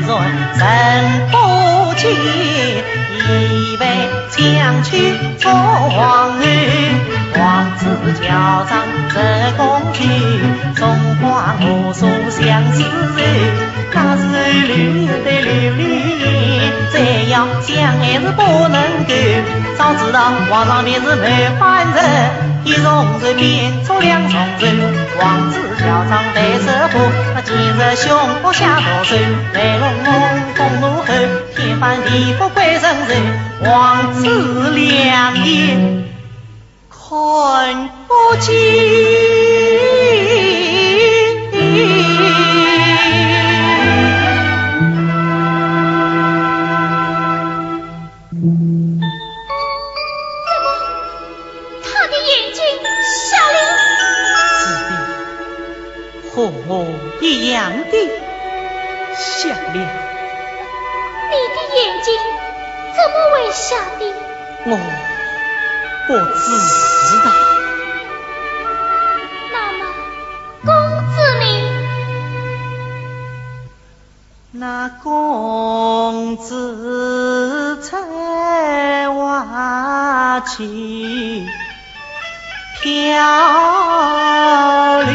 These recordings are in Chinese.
然人不起，以为将去做皇儿。王子教上这公举，中华无数相思人，那是流得流离，再要相爱是不能够。早知道皇上便是没换人，一重手变出两重手。王子教上白色布，那今日胸脯下多手，来龙凤风怒吼，天翻地覆归神人。王子两眼看不见。他的眼睛瞎了？是的，和我一样的瞎了。你的眼睛怎么会瞎的？我不知道。那么，公子呢？那公子在挖去飘零。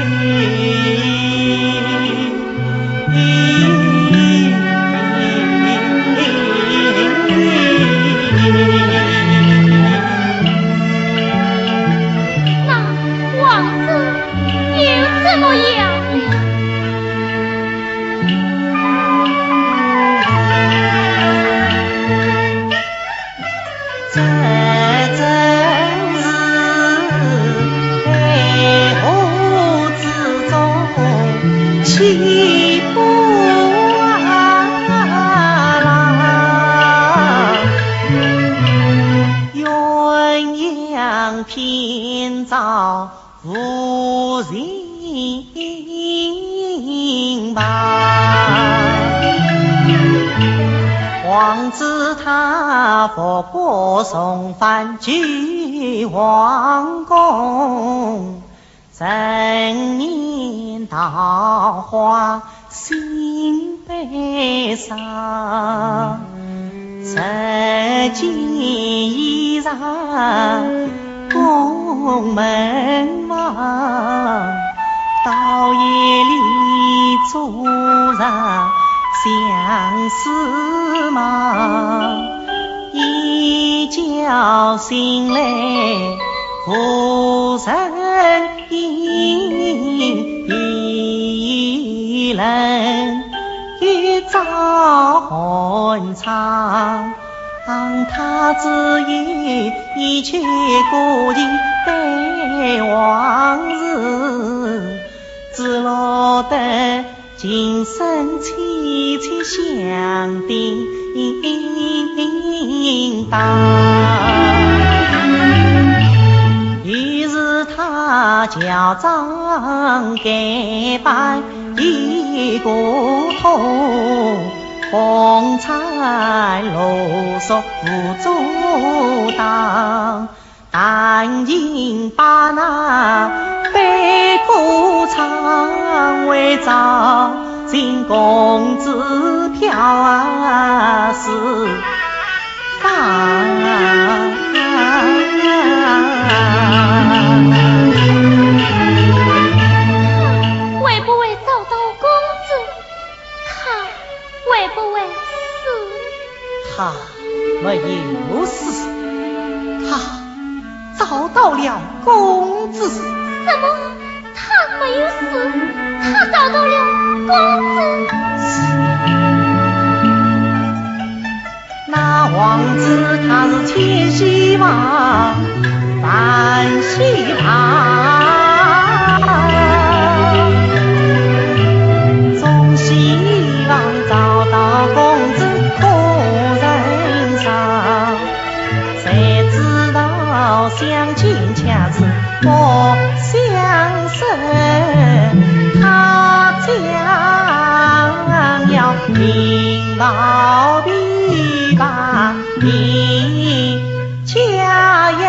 偏遭无人伴，王子他佛国送返去皇宫，陈年桃花心悲伤，这件衣裳宫门望，到夜里做上相思梦，一觉醒来无人应，一人一朝寒窗。他只有一曲歌情悲往事，只落得今生凄凄相叮当。于是他教章改办一个通，风餐露宿无阻挡，但因把那悲歌唱为造进公子飘四方。会不会遭到公子？他会不会死？他没有死，他找到了公子。什么？他没有死，他找到了公子。那王子他是千希望万希望，总希望找到公子可人上，才知道相亲恰是莫相识，他将要明报必把你家呀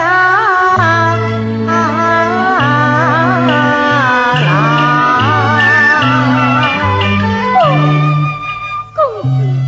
公子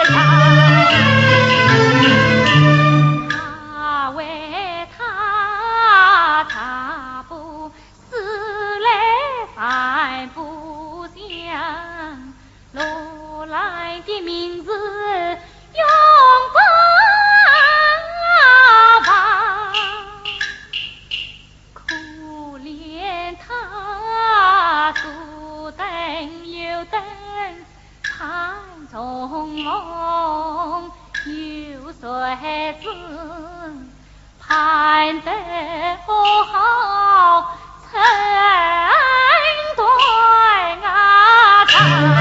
成对啊！